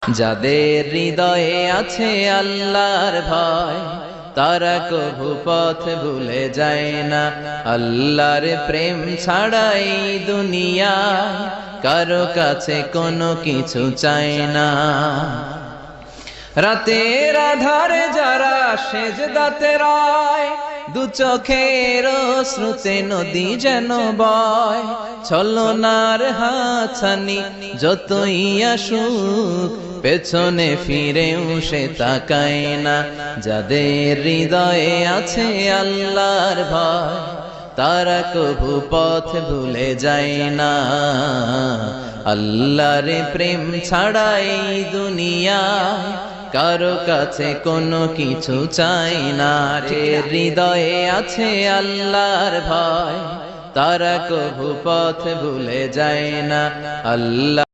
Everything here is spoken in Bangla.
যাদের হৃদয়ে আছে আল্লাহর ভয় তারা কভু পথ ভুলে যায় না। আল্লাহর প্রেম ছাড়াই দুনিয়ায় কারো কাছে কোনো কিছু চায় না। রাতের আধারে যারা সেজদাতে রয়, দু চোখের শ্রুতে নদী যেন বয়। ছলনার হাতছানি যতই আসুক পেছনে ফিরেও সে তাকায় না। যাদের হৃদয়ে আছে আল্লাহর ভয় তারা কভু পথ ভুলে যায় না। আল্লাহর প্রেম ছাড়াই দুনিয়ায় কারো কাছে কোনো কিছু চাই না। যে হৃদয়ে আছে আল্লাহর ভয় তারা কভু পথ ভুলে যায় না। আল্লাহ